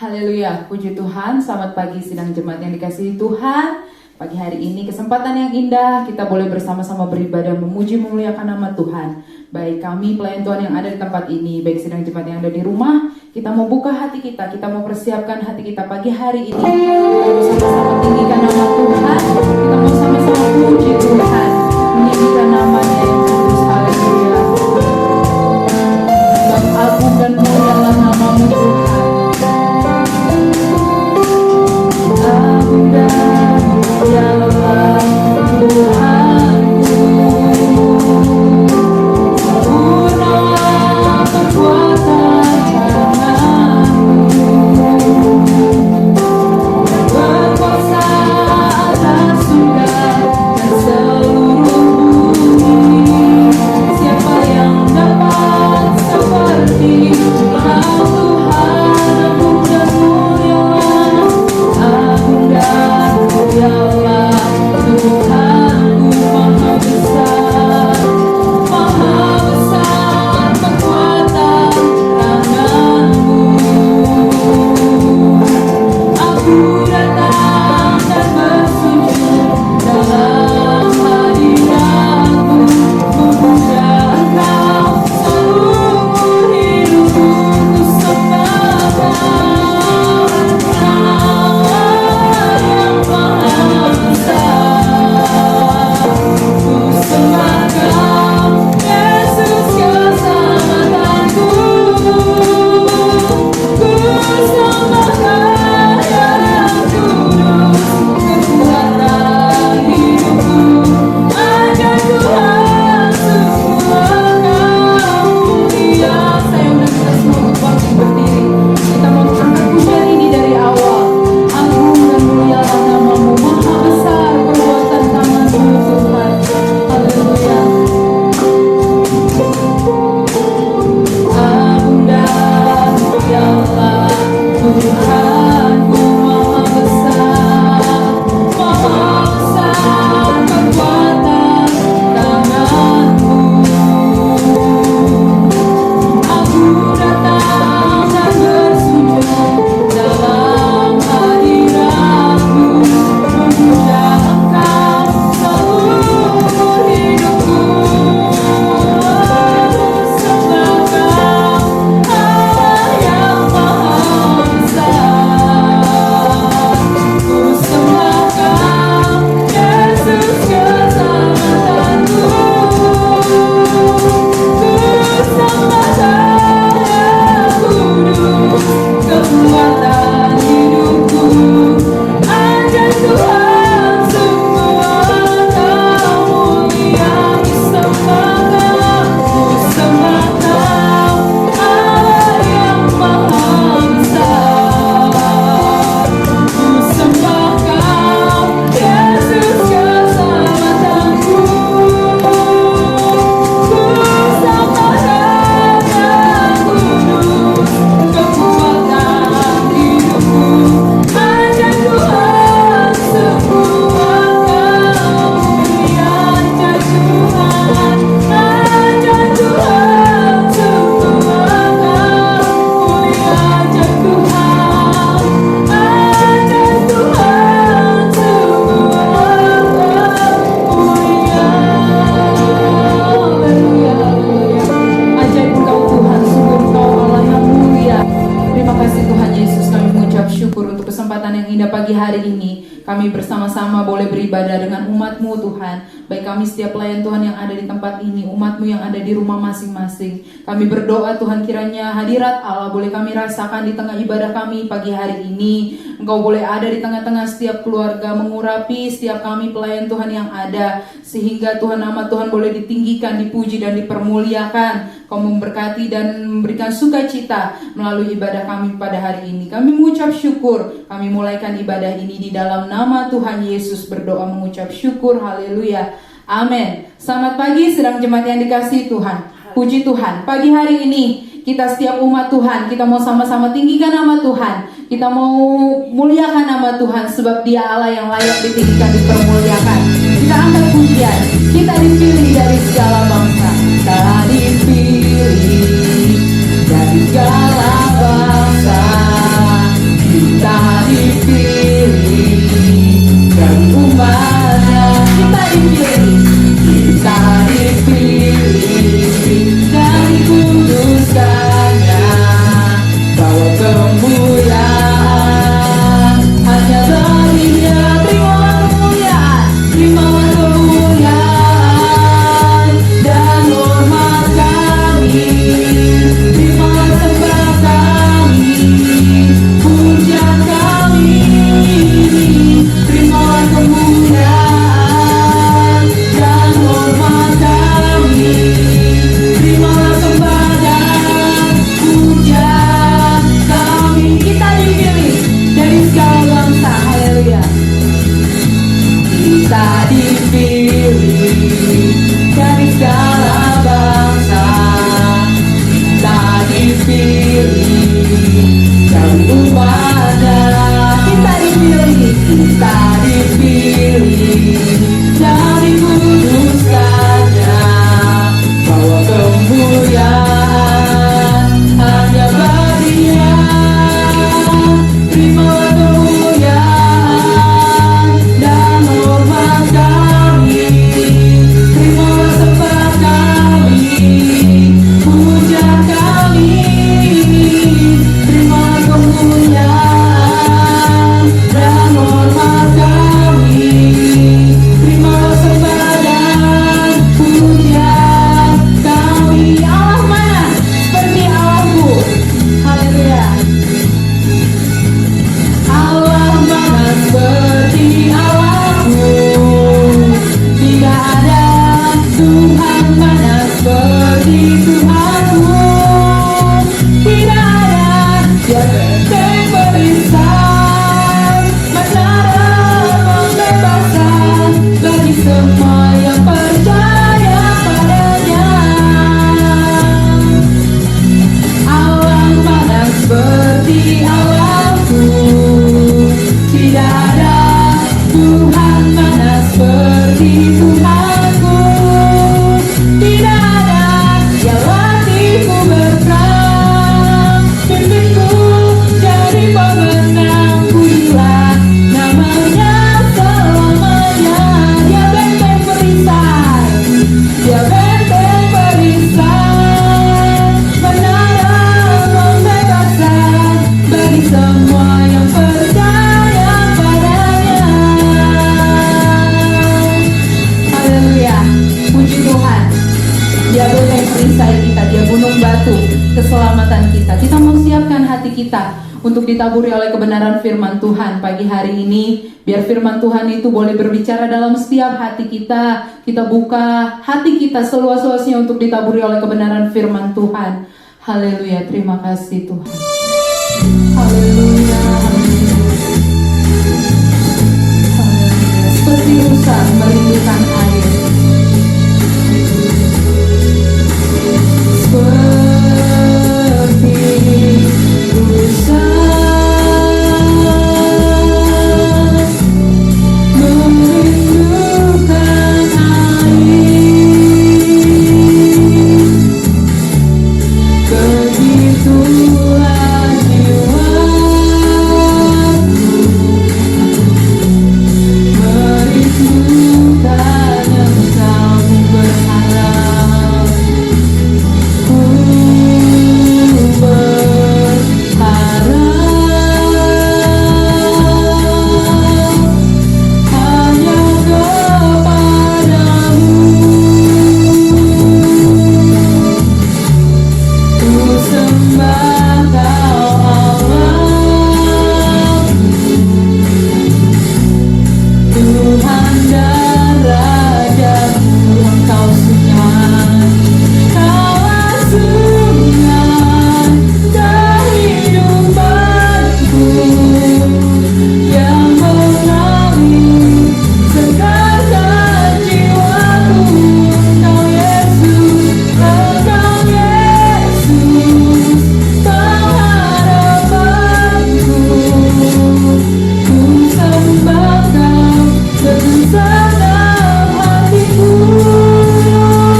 Haleluya, puji Tuhan. Selamat pagi sidang jemaat yang dikasihi Tuhan. Pagi hari ini kesempatan yang indah, kita boleh bersama-sama beribadah, memuji, memuliakan nama Tuhan. Baik kami pelayan Tuhan yang ada di tempat ini, baik sidang jemaat yang ada di rumah, kita mau buka hati kita mau persiapkan hati kita pagi hari ini. Kita mau sama-sama tinggikan nama Tuhan, kita mau sama-sama puji Tuhan, meninggikan namanya yang kudus. Haleluya. Sebab agung dan mulialah namamu Tuhan. Agung dan mulialah Tuhanku, sempurnalah perbuatan tanganmu, berkuasa atas surga dan seluruh bumi. Siapa yang dapat seperti Engkau Tuhan, agung dan mulialah, agung dan mulialah Tuhanku, maha besar kekuatan tanganmu. Aku datang dan bersujud dalam hadiratmu, memuja Engkau seumur hidupku, ku sembah Kau, Allah yang maha besar. Ku sembah Kau, Yesus keselamatanku. Ku sembah Kau yang kudus, kekuatan hidupku. Ajar Tuhan semua Kau mulia. Saya undang kita semua untuk bangkit berdiri. Kita mau angkat pujian ini dari awal. Agung dan mulialah namamu, maha besar perbuatan tanganmu Tuhan. Haleluya. Agung dan mulialah Tuhanku, maha besar kekuatan tanganmu. Aku datang dan bersujud dalam hadiratmu, memuja Engkau seumur hidupku. Sembah Kau, Allah yang maha besar. Ku sembah Kau, Yesus keselamatanku. Ku sembah Kau yang kudus, kekuatan hidupku. Ajar Tuhan semua Kau mulia. Ku sembah Kau, Allah yang maha besar. Ku sembah Kau, Yesus keselamatanku. Ku sembah Kau yang kudus, kekuatan hidupku. Ajar Tuhan semua Kau mulia. Ajar Tuhan semua Kau mulia. Ajar Tuhan semua Kau mulia. Haleluya, haleluya. Ajaib Engkau Tuhan, sungguh Engkau Allah yang mulia. Terima kasih Tuhan Yesus, kami mengucap syukur untuk kesempatan yang indah pagi hari ini. Kami bersama-sama boleh beribadah dengan umat-Mu Tuhan. Baik kami setiap pelayan Tuhan yang ada di tempat ini, umat-Mu yang ada di rumah masing-masing. Kami berdoa Tuhan, kiranya hadirat Allah boleh kami rasakan di tengah ibadah kami pagi hari ini. Engkau boleh ada di tengah-tengah setiap keluarga, mengurapi setiap kami pelayan Tuhan yang ada, sehingga Tuhan nama Tuhan boleh ditinggikan, dipuji dan dipermuliakan. Kau memberkati dan memberikan sukacita melalui ibadah kami pada hari ini. Kami mengucap syukur, kami mulaikan ibadah ini di dalam nama Tuhan Yesus, berdoa mengucap syukur. Haleluya, amin. Selamat pagi sedang jemaat yang dikasihi Tuhan. Puji Tuhan, pagi hari ini kita setiap umat Tuhan, kita mau sama-sama tinggikan nama Tuhan. Kita mau muliakan nama Tuhan, sebab Dia Allah yang layak ditinggikan, dipermuliakan. Kita angkat pujian. Kita dipilih dari segala bangsa, kita dipilih dari segala bangsa. kita. Kita mau siapkan hati kita untuk ditaburi oleh kebenaran firman Tuhan pagi hari ini. Biar firman Tuhan itu boleh berbicara dalam setiap hati kita. Kita buka hati kita seluas-luasnya untuk ditaburi oleh kebenaran firman Tuhan. Haleluya, terima kasih Tuhan. Haleluya, haleluya. Seperti rusa merindukan air. Seperti rusa merindukan air, begitulah jiwaku merindukan Engkau berharap. Ku berharap hanya kepadamu. Ku sembah Kau Allah, Tuhan dan Rajaku. Engkau sungai, Kaulah sungai kehidupanku yang mengalir segarkan jiwaku. Engkau Yesus, Engkau Yesus, pengharapanku. Ku sembah Kau dengan segenap hatiku.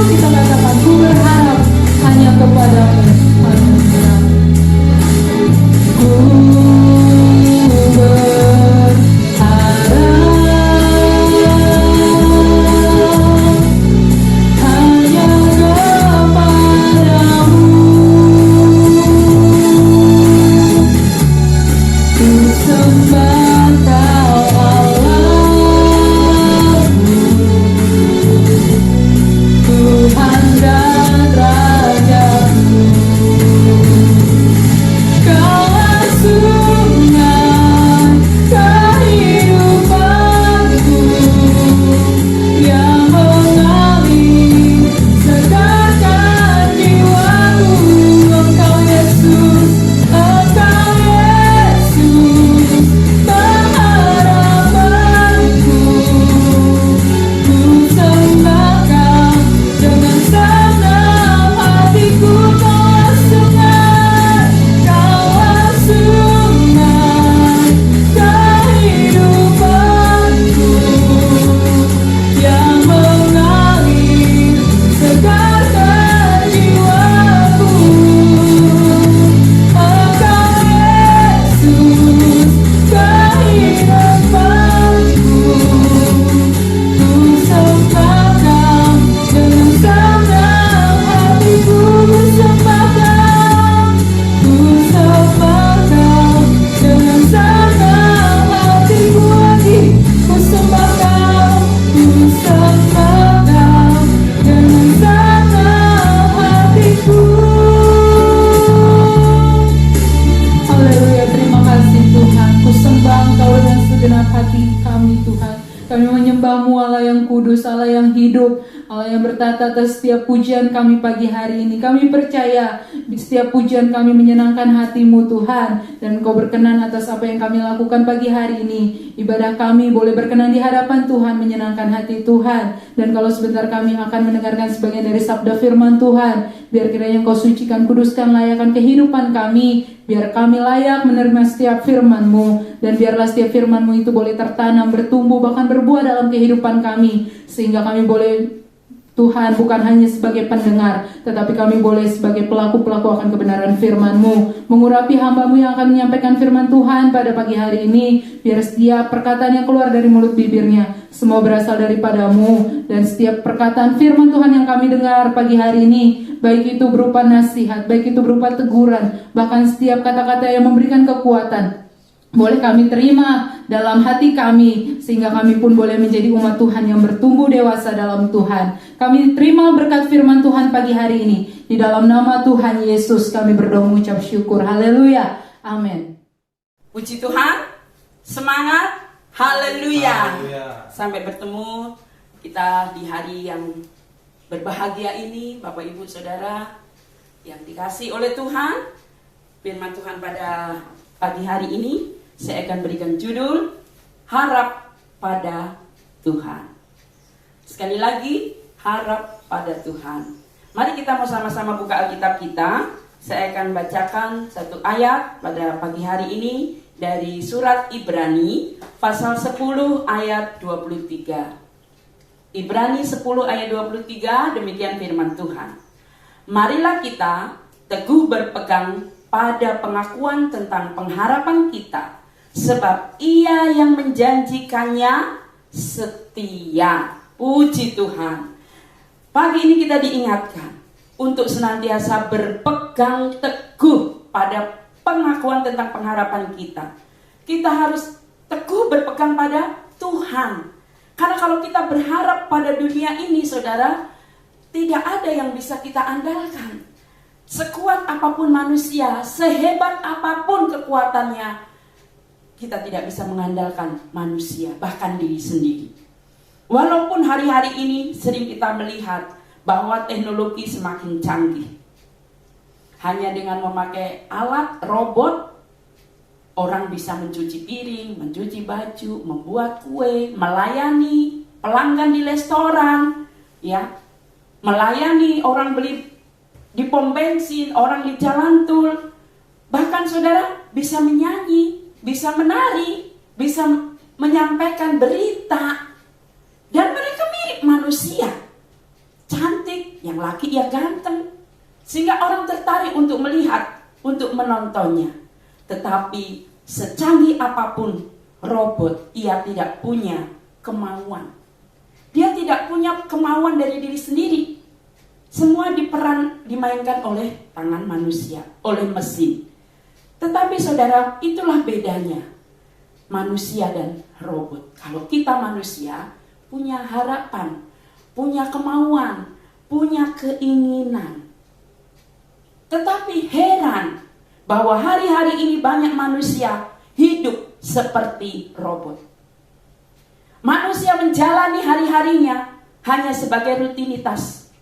Kita katakan, ku berharap hanya kepadamu. Haleluya. Ku berharap hanya kepadamu. Ku sembah Kau Allah, Tuhan dan Rajaku. Kaulah sungai kehidupanku yang mengalir segarkan jiwaku. Engkau Yesus, Engkau Yesus, pengharapanku. Ku sembah Kau dengan segenap hatiku. Kaulah sungai, Kaulah sungai kehidupanku yang mengalir segarkan jiwaku. Engkau Yesus, kehidupanku. Ku sembah Kau dengan segenap hatiku. Ku sembah Kau, ku sembah Kau dengan segenap hatiku. Lagi, ku sembah Kau, ku sembah Kau dengan segenap hatiku. Haleluya, terima kasih Tuhan. Ku sembah Engkau dengan segenap hati kami Tuhan. Kami menyembah-Mu Allah yang kudus, Allah yang hidup, Allah yang bertata atas setiap pujian kami pagi hari ini. Kami percaya di setiap pujian kami menyenangkan hati-Mu Tuhan, dan Engkau berkenan atas apa yang kami lakukan pagi hari ini. Ibadah kami boleh berkenan di hadapan Tuhan, menyenangkan hati Tuhan. Dan kalau sebentar kami akan mendengarkan sebagian dari sabda firman Tuhan, biar kiranya Engkau sucikan, kuduskan, layakkan kehidupan kami, biar kami layak menerima setiap firman-Mu, dan biarlah setiap firman-Mu itu boleh tertanam, bertumbuh, bahkan berbuah dalam kehidupan kami, sehingga kami boleh, Tuhan, bukan hanya sebagai pendengar, tetapi kami boleh sebagai pelaku-pelaku akan kebenaran firman-Mu. Mengurapi hamba-Mu yang akan menyampaikan firman Tuhan pada pagi hari ini. Biar setiap perkataan yang keluar dari mulut bibirnya semua berasal daripada-Mu. Dan setiap perkataan firman Tuhan yang kami dengar pagi hari ini, baik itu berupa nasihat, baik itu berupa teguran, bahkan setiap kata-kata yang memberikan kekuatan, boleh kami terima dalam hati kami, sehingga kami pun boleh menjadi umat Tuhan yang bertumbuh dewasa dalam Tuhan. Kami terima berkat firman Tuhan pagi hari ini. Di dalam nama Tuhan Yesus kami berdoa mengucap syukur. Haleluya. Amin. Puji Tuhan. Semangat. Haleluya. Sampai bertemu kita di hari yang berbahagia ini, Bapak Ibu Saudara yang dikasih oleh Tuhan. Firman Tuhan pada pagi hari ini saya akan berikan judul Harap pada Tuhan. Sekali lagi, harap pada Tuhan. Mari kita mau sama-sama buka Alkitab kita. Saya akan bacakan satu ayat pada pagi hari ini dari surat Ibrani pasal 10 ayat 23. Ibrani 10 ayat 23, demikian firman Tuhan. Marilah kita teguh berpegang pada pengakuan tentang pengharapan kita, sebab Ia yang menjanjikannya setia. Puji Tuhan. Pagi ini kita diingatkan untuk senantiasa berpegang teguh pada pengakuan tentang pengharapan kita. Kita harus teguh berpegang pada Tuhan. Karena kalau kita berharap pada dunia ini, saudara, tidak ada yang bisa kita andalkan. Sekuat apapun manusia, sehebat apapun kekuatannya, kita tidak bisa mengandalkan manusia, bahkan diri sendiri. Walaupun hari-hari ini sering kita melihat bahwa teknologi semakin canggih. Hanya dengan memakai alat robot, orang bisa mencuci piring, mencuci baju, membuat kue, melayani pelanggan di restoran, ya, melayani orang beli di pom bensin, orang di jalan tol. Bahkan saudara bisa menyanyi, bisa menari, bisa menyampaikan berita. Dan mereka mirip manusia. Cantik, yang laki ya ganteng. Sehingga orang tertarik untuk melihat, untuk menontonnya. Tetapi secanggih apapun robot, ia tidak punya kemauan. Dia tidak punya kemauan dari diri sendiri. Semua dimainkan oleh tangan manusia, oleh mesin. Tetapi saudara, itulah bedanya manusia dan robot. Kalau kita manusia punya harapan, punya kemauan, punya keinginan. Tetapi heran bahwa hari-hari ini banyak manusia hidup seperti robot. Manusia menjalani hari-harinya hanya sebagai rutinitas,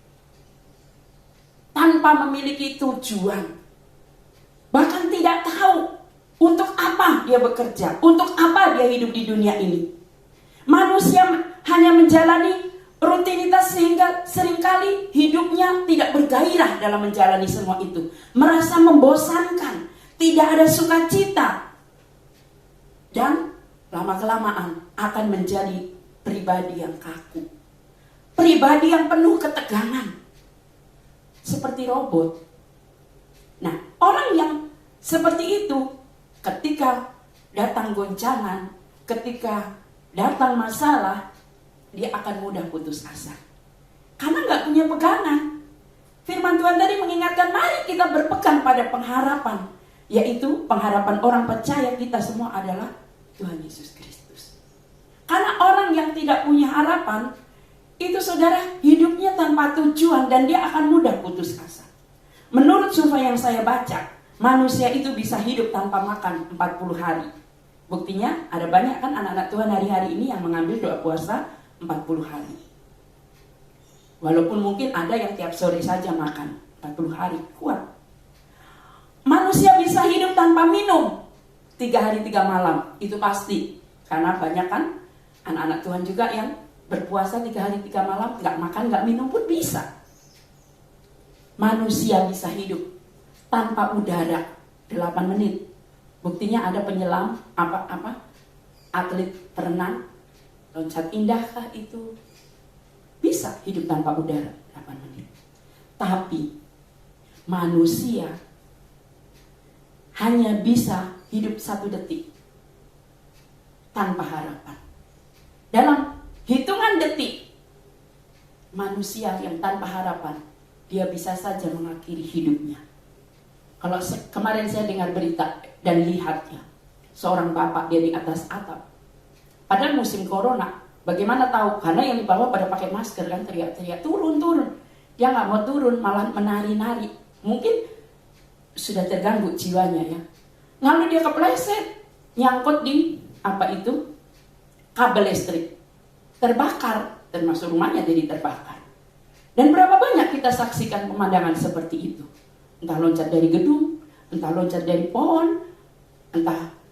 tanpa memiliki tujuan. Bahkan tidak tahu untuk apa dia bekerja, untuk apa dia hidup di dunia ini. Manusia hanya menjalani rutinitas sehingga seringkali hidupnya tidak bergairah dalam menjalani semua itu. Merasa membosankan, tidak ada sukacita. Dan lama-kelamaan akan menjadi pribadi yang kaku. Pribadi yang penuh ketegangan. Seperti robot. Nah, orang yang seperti itu ketika datang goncangan, ketika datang masalah, dia akan mudah putus asa. Karena nggak punya pegangan. Firman Tuhan tadi mengingatkan, mari kita berpegang pada pengharapan. Yaitu pengharapan orang percaya kita semua adalah Tuhan Yesus Kristus. Karena orang yang tidak punya harapan, itu saudara hidupnya tanpa tujuan dan dia akan mudah putus asa. Menurut survei yang saya baca, manusia itu bisa hidup tanpa makan 40 hari. Buktinya ada banyak kan anak-anak Tuhan hari-hari ini yang mengambil doa puasa 40 hari. Walaupun mungkin ada yang tiap sore saja makan 40 hari, kuat. Manusia bisa hidup tanpa minum 3 hari 3 malam, itu pasti. Karena banyak kan anak-anak Tuhan juga yang berpuasa 3 hari 3 malam, gak makan, gak minum pun bisa. Manusia bisa hidup tanpa udara 8 menit. Buktinya ada penyelam, atlet perenang, loncat indahkah itu, bisa hidup tanpa udara 8 menit. Tapi manusia hanya bisa hidup 1 detik tanpa harapan. Dalam hitungan detik, manusia yang tanpa harapan, dia bisa saja mengakhiri hidupnya. Kalau kemarin saya dengar berita dan lihat ya, seorang bapak dia di atas atap, Padahal musim corona. Bagaimana tahu? Karena yang di bawah pada pakai masker kan, teriak-teriak turun. Dia nggak mau turun, malah menari-nari. Mungkin sudah terganggu jiwanya ya. Lalu dia kepleset, nyangkut di kabel listrik, terbakar, termasuk rumahnya jadi terbakar. Dan berapa banyak kita saksikan pemandangan seperti itu. Entah loncat dari gedung, entah loncat dari pohon, entah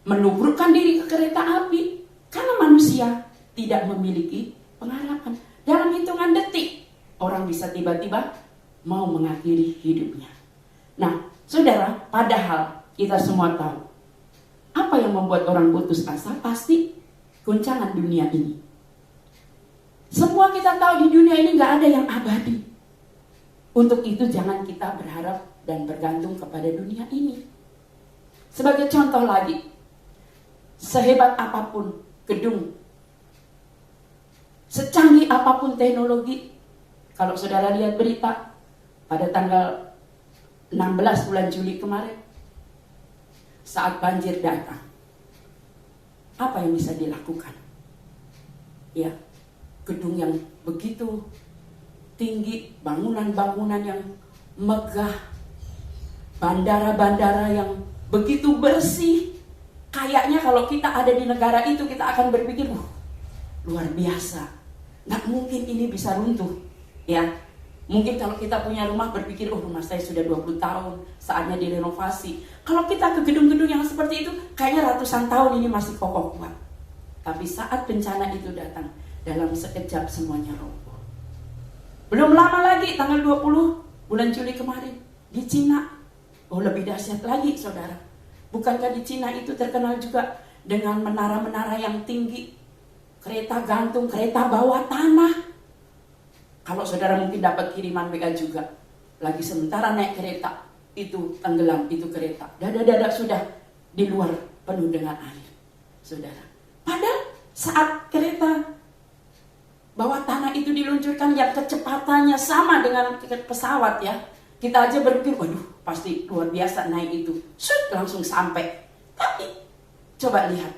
menubrukkan diri ke kereta api, karena manusia tidak memiliki pengharapan. Dalam hitungan detik, orang bisa tiba-tiba mau mengakhiri hidupnya. Nah, saudara, padahal kita semua tahu, apa yang membuat orang putus asa? Pasti goncangan dunia ini. Semua kita tahu di dunia ini gak ada yang abadi. Untuk itu jangan kita berharap dan bergantung kepada dunia ini. Sebagai contoh lagi, sehebat apapun gedung, secanggih apapun teknologi, kalau saudara lihat berita pada tanggal 16 bulan Juli kemarin, saat banjir datang, apa yang bisa dilakukan? Ya, gedung yang begitu tinggi, bangunan-bangunan yang megah, bandara-bandara yang begitu bersih. Kayaknya kalau kita ada di negara itu, kita akan berpikir, luar biasa. Nggak mungkin ini bisa runtuh. Ya, mungkin kalau kita punya rumah berpikir, rumah saya sudah 20 tahun, saatnya direnovasi. Kalau kita ke gedung-gedung yang seperti itu, kayaknya ratusan tahun ini masih kokoh kuat. Tapi saat bencana itu datang, dalam sekejap semuanya roboh. Belum lama lagi, tanggal 20 bulan Juli kemarin, di Cina. Lebih dahsyat lagi, saudara. Bukankah di Cina itu terkenal juga dengan menara-menara yang tinggi, kereta gantung, kereta bawah tanah. Kalau saudara mungkin dapat kiriman WA juga, lagi sementara naik kereta, itu tenggelam, itu kereta. Dada-dada sudah di luar penuh dengan air, saudara. Padahal saat kereta bawah tanah itu diluncurkan yang kecepatannya sama dengan pesawat ya, kita aja berpikir, waduh, pasti luar biasa naik itu. Langsung sampai. Tapi coba lihat,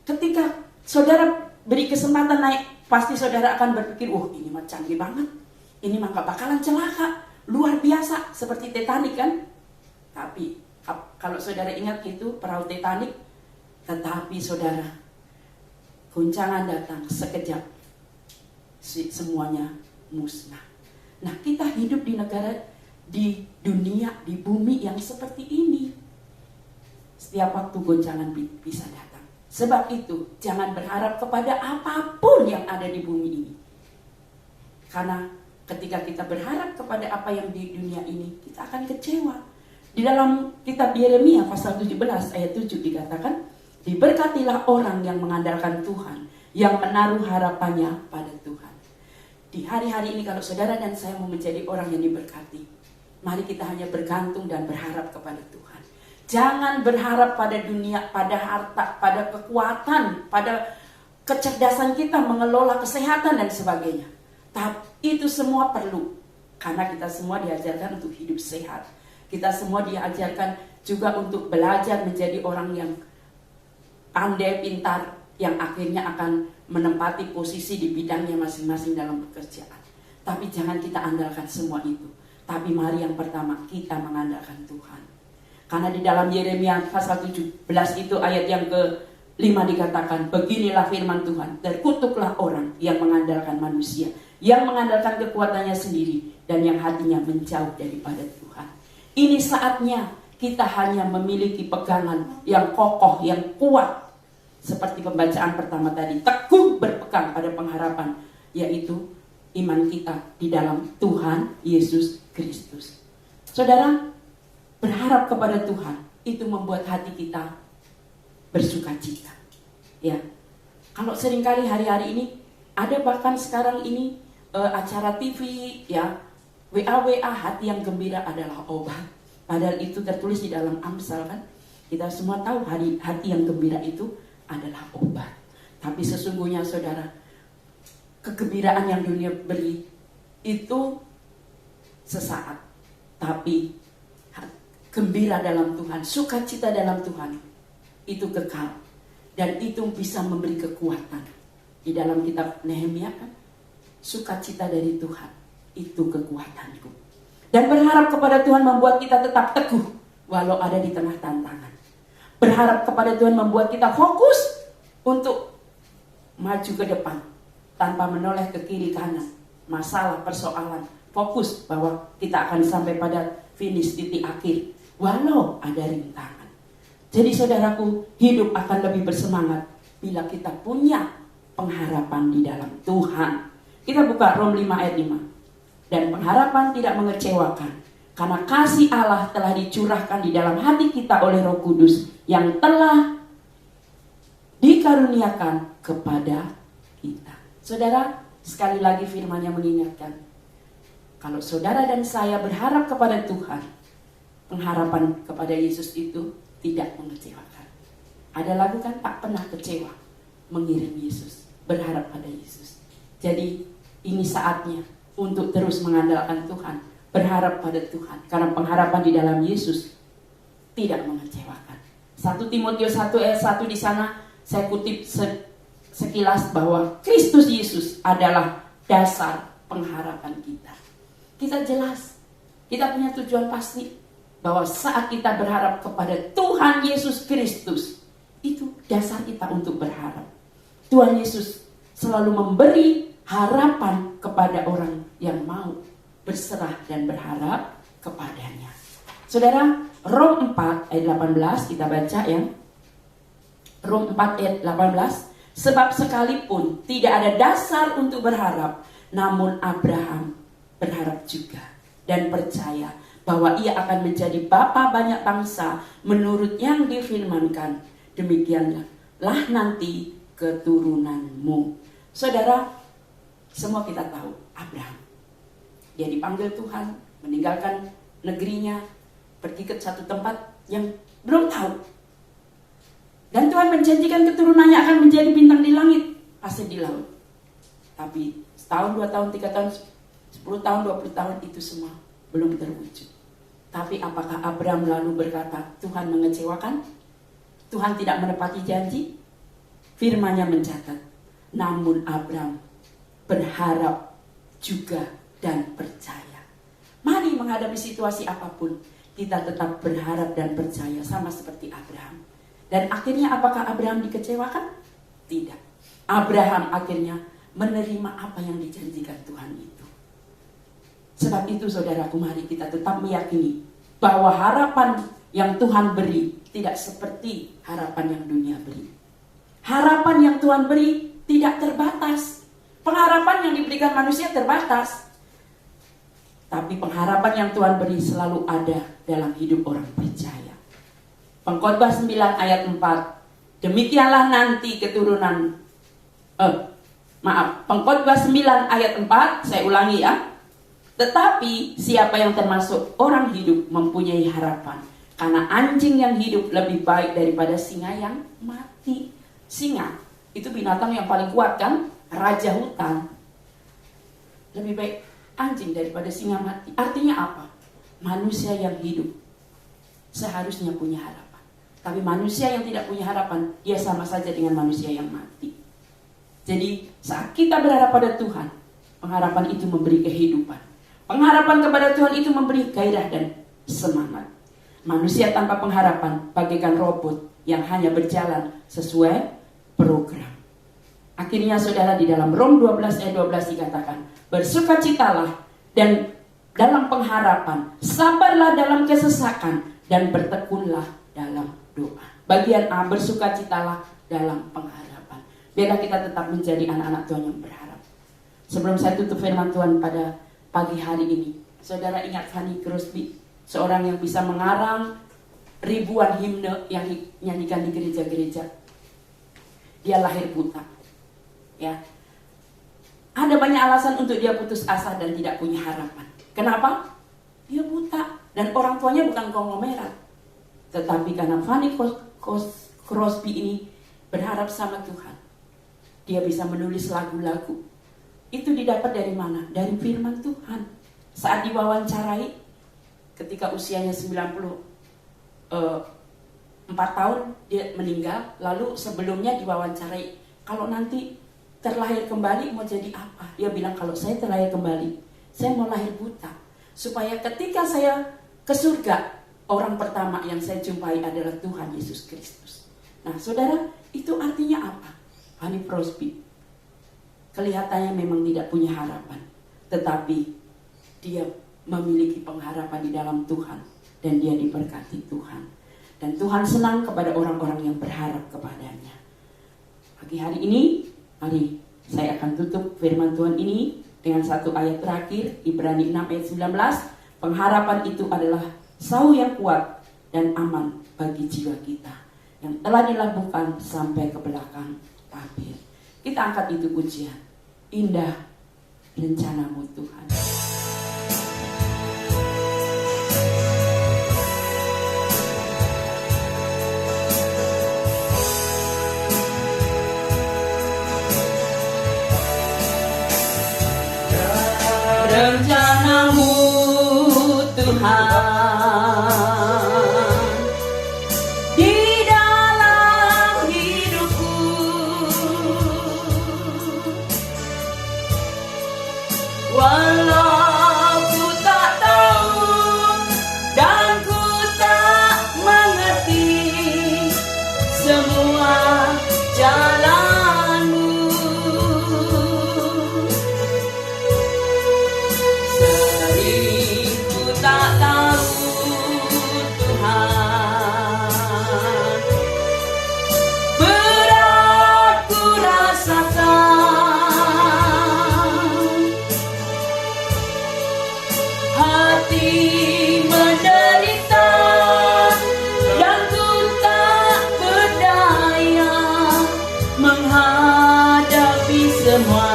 ketika saudara beri kesempatan naik, pasti saudara akan berpikir, ini mah canggih banget, ini mah gak bakalan celaka, luar biasa, seperti Titanic kan. Tapi kalau saudara ingat itu perahu Titanic, tetapi saudara, goncangan datang sekejap, semuanya musnah. Nah, kita hidup di negara, di dunia, di bumi yang seperti ini. Setiap waktu goncangan bisa datang. Sebab itu jangan berharap kepada apapun yang ada di bumi ini. Karena ketika kita berharap kepada apa yang di dunia ini, kita akan kecewa. Di dalam kitab Yeremia pasal 17 ayat 7 dikatakan, diberkatilah orang yang mengandalkan Tuhan, yang menaruh harapannya pada Tuhan. Di hari-hari ini kalau saudara dan saya mau menjadi orang yang diberkati, mari kita hanya bergantung dan berharap kepada Tuhan. Jangan berharap pada dunia, pada harta, pada kekuatan, pada kecerdasan kita mengelola kesehatan dan sebagainya. Tapi itu semua perlu. Karena kita semua diajarkan untuk hidup sehat. Kita semua diajarkan juga untuk belajar menjadi orang yang pandai, pintar, yang akhirnya akan menempati posisi di bidangnya masing-masing dalam pekerjaan. Tapi jangan kita andalkan semua itu. Tapi mari yang pertama kita mengandalkan Tuhan. Karena di dalam Yeremia pasal 17 itu ayat yang ke-5 dikatakan, beginilah firman Tuhan, terkutuklah orang yang mengandalkan manusia, yang mengandalkan kekuatannya sendiri, dan yang hatinya menjauh daripada Tuhan. Ini saatnya kita hanya memiliki pegangan yang kokoh, yang kuat. Seperti pembacaan pertama tadi, teguh berpegang pada pengharapan, yaitu iman kita di dalam Tuhan Yesus Kristus. Saudara, berharap kepada Tuhan itu membuat hati kita bersuka cita. Ya, kalau seringkali hari-hari ini ada bahkan sekarang ini acara TV, ya, WA hati yang gembira adalah obat. Padahal itu tertulis di dalam Amsal kan. Kita semua tahu hati yang gembira itu adalah obat. Tapi sesungguhnya saudara, kegembiraan yang dunia beri itu sesaat, tapi gembira dalam Tuhan, sukacita dalam Tuhan itu kekal. Dan itu bisa memberi kekuatan. Di dalam kitab Nehemia kan, sukacita dari Tuhan itu kekuatanku. Dan berharap kepada Tuhan membuat kita tetap teguh walau ada di tengah tantangan. Berharap kepada Tuhan membuat kita fokus untuk maju ke depan tanpa menoleh ke kiri kanan. Masalah, persoalan, fokus bahwa kita akan sampai pada finish titik akhir walau ada rintangan. Jadi saudaraku, hidup akan lebih bersemangat bila kita punya pengharapan di dalam Tuhan. Kita buka Rom 5 ayat 5. Dan pengharapan tidak mengecewakan, karena kasih Allah telah dicurahkan di dalam hati kita oleh Roh Kudus yang telah dikaruniakan kepada kita. Saudara, sekali lagi firman-Nya mengingatkan, kalau saudara dan saya berharap kepada Tuhan, pengharapan kepada Yesus itu tidak mengecewakan. Ada lagu kan, tak pernah kecewa mengirim Yesus, berharap pada Yesus. Jadi ini saatnya untuk terus mengandalkan Tuhan, berharap pada Tuhan, karena pengharapan di dalam Yesus tidak mengecewakan. 1 Timotius 1 ayat 1 di sana saya kutip sekilas bahwa Kristus Yesus adalah dasar pengharapan kita. Kita jelas, kita punya tujuan pasti bahwa saat kita berharap kepada Tuhan Yesus Kristus, itu dasar kita untuk berharap. Tuhan Yesus selalu memberi harapan kepada orang yang mau berserah dan berharap kepadanya. Saudara, Rom 4 ayat 18 kita baca ya. Rom 4 ayat 18. Sebab sekalipun tidak ada dasar untuk berharap, namun Abraham berharap juga dan percaya bahwa ia akan menjadi bapa banyak bangsa menurut yang difirmankan. Demikianlah nanti keturunanmu. Saudara, semua kita tahu Abraham. Dia dipanggil Tuhan, meninggalkan negerinya, pergi ke satu tempat yang belum tahu. Dan Tuhan menjanjikan keturunannya akan menjadi bintang di langit, pasir di laut. Tapi setahun, 2 tahun, 3 tahun, 10 tahun, 20 tahun itu semua belum terwujud. Tapi apakah Abraham lalu berkata, Tuhan mengecewakan? Tuhan tidak menepati janji? Firman-Nya mencatat, namun Abraham berharap juga dan percaya. Mari menghadapi situasi apapun, kita tetap berharap dan percaya sama seperti Abraham. Dan akhirnya apakah Abraham dikecewakan? Tidak. Abraham akhirnya menerima apa yang dijanjikan Tuhan itu. Sebab itu saudaraku, mari kita tetap meyakini bahwa harapan yang Tuhan beri tidak seperti harapan yang dunia beri. Harapan yang Tuhan beri tidak terbatas. Pengharapan yang diberikan manusia terbatas. Tapi pengharapan yang Tuhan beri selalu ada dalam hidup orang percaya. Pengkhotbah 9 ayat 4. Demikianlah nanti keturunan. Pengkhotbah 9 ayat 4. Saya ulangi ya. Tetapi siapa yang termasuk orang hidup mempunyai harapan. Karena anjing yang hidup lebih baik daripada singa yang mati. Singa itu binatang yang paling kuat kan? Raja hutan. Lebih baik anjing daripada singa mati. Artinya apa? Manusia yang hidup seharusnya punya harapan. Tapi manusia yang tidak punya harapan, dia sama saja dengan manusia yang mati. Jadi saat kita berharap pada Tuhan, pengharapan itu memberi kehidupan. Pengharapan kepada Tuhan itu memberi gairah dan semangat. Manusia tanpa pengharapan bagaikan robot yang hanya berjalan sesuai program. Akhirnya saudara, di dalam Rom 12 ayat 12 dikatakan, bersukacitalah dan dalam pengharapan, sabarlah dalam kesesakan, dan bertekunlah dalam doa. Bagian A, bersukacitalah dalam pengharapan. Biarlah kita tetap menjadi anak-anak Tuhan yang berharap. Sebelum saya tutup firman Tuhan pada pagi hari ini, saudara ingat Fanny Crosby, seorang yang bisa mengarang ribuan himne yang dinyanyikan di gereja-gereja. Dia lahir buta. Ya, ada banyak alasan untuk dia putus asa dan tidak punya harapan. Kenapa? Dia buta dan orang tuanya bukan konglomerat. Tetapi karena Fanny Crosby ini berharap sama Tuhan, dia bisa menulis lagu-lagu. Itu didapat dari mana? Dari firman Tuhan. Saat diwawancarai ketika usianya 94 4 tahun dia meninggal. Lalu sebelumnya diwawancarai, kalau nanti terlahir kembali mau jadi apa? Dia bilang, kalau saya terlahir kembali, saya mau lahir buta, supaya ketika saya ke surga, orang pertama yang saya jumpai adalah Tuhan Yesus Kristus. Nah saudara, itu artinya apa? Hanif Crosby kelihatannya memang tidak punya harapan, tetapi dia memiliki pengharapan di dalam Tuhan, dan dia diberkati Tuhan. Dan Tuhan senang kepada orang-orang yang berharap kepadanya. Pagi hari ini, mari saya akan tutup firman Tuhan ini dengan satu ayat terakhir, Ibrani 6 ayat 19. Pengharapan itu adalah sauh yang kuat dan aman bagi jiwa kita, yang telah dilabuhkan sampai ke belakang tabir. Kita angkat itu pujian. Indah rencanamu Tuhan. Rencanamu Tuhan di dalam hidupku, walau ku tak tahu dan ku tak mengerti semua jalanmu, sering ku tak tahu Tuhan, berat ku rasakan, hati menderita dan ku tak berdaya menghadapi semua.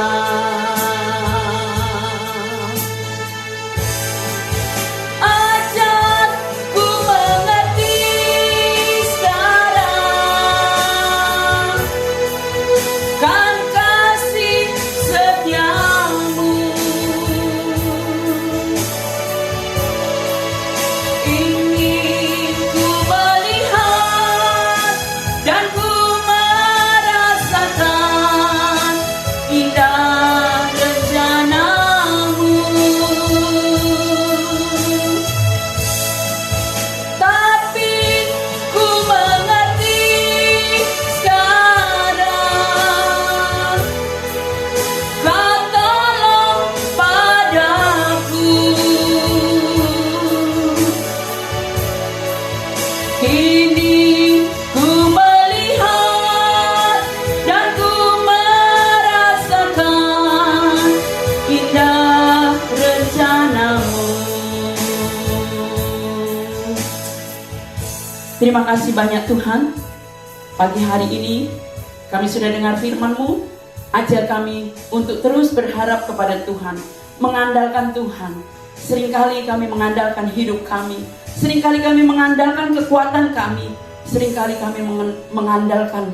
Ajar ku mengerti sekarang kan kasih setiamu. Ingin ku melihat dan ku merasakan indah rencanamu. Tapi ku mengerti sekarang, Kau tolong padaku. Kini ku melihat dan ku merasakan indah rencanamu. Terima kasih banyak Tuhan. Pagi hari ini kami sudah dengar firman-Mu. Ajar kami untuk terus berharap kepada Tuhan, mengandalkan Tuhan. Seringkali kami mengandalkan hidup kami, seringkali kami mengandalkan kekuatan kami, seringkali kami mengandalkan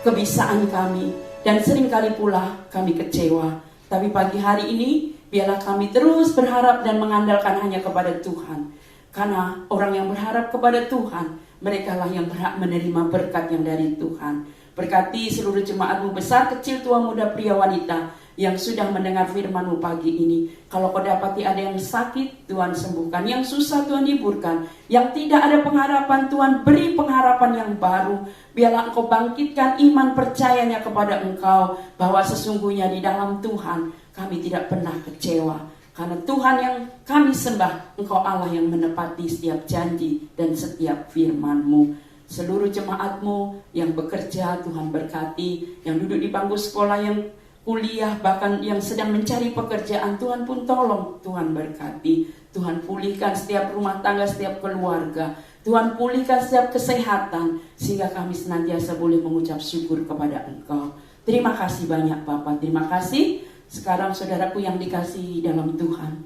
kebisaan kami, dan seringkali pula kami kecewa. Tapi pagi hari ini biarlah kami terus berharap dan mengandalkan hanya kepada Tuhan. Karena orang yang berharap kepada Tuhan, merekalah yang berhak menerima berkat yang dari Tuhan. Berkati seluruh jemaat-Mu besar, kecil, tua, muda, pria, wanita yang sudah mendengar firman-Mu pagi ini. Kalau Kau dapati ada yang sakit, Tuhan sembuhkan. Yang susah, Tuhan hiburkan. Yang tidak ada pengharapan, Tuhan beri pengharapan yang baru. Biarlah Engkau bangkitkan iman percayanya kepada Engkau, bahwa sesungguhnya di dalam Tuhan kami tidak pernah kecewa. Karena Tuhan yang kami sembah, Engkau Allah yang menepati setiap janji dan setiap firman-Mu. Seluruh jemaat-Mu yang bekerja, Tuhan berkati. Yang duduk di bangku sekolah, yang kuliah, bahkan yang sedang mencari pekerjaan, Tuhan pun tolong, Tuhan berkati. Tuhan pulihkan setiap rumah tangga, setiap keluarga. Tuhan pulihkan setiap kesehatan, sehingga kami senantiasa boleh mengucap syukur kepada Engkau. Terima kasih banyak Bapa, terima kasih. Sekarang saudaraku yang dikasihi dalam Tuhan,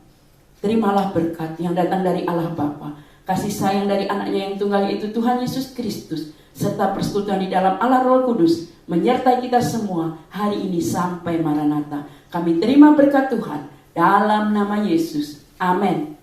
terimalah berkat yang datang dari Allah Bapa, kasih sayang dari anaknya yang tunggal yaitu Tuhan Yesus Kristus, serta persekutuan di dalam Allah Roh Kudus menyertai kita semua hari ini sampai Maranatha. Kami terima berkat Tuhan dalam nama Yesus. Amin.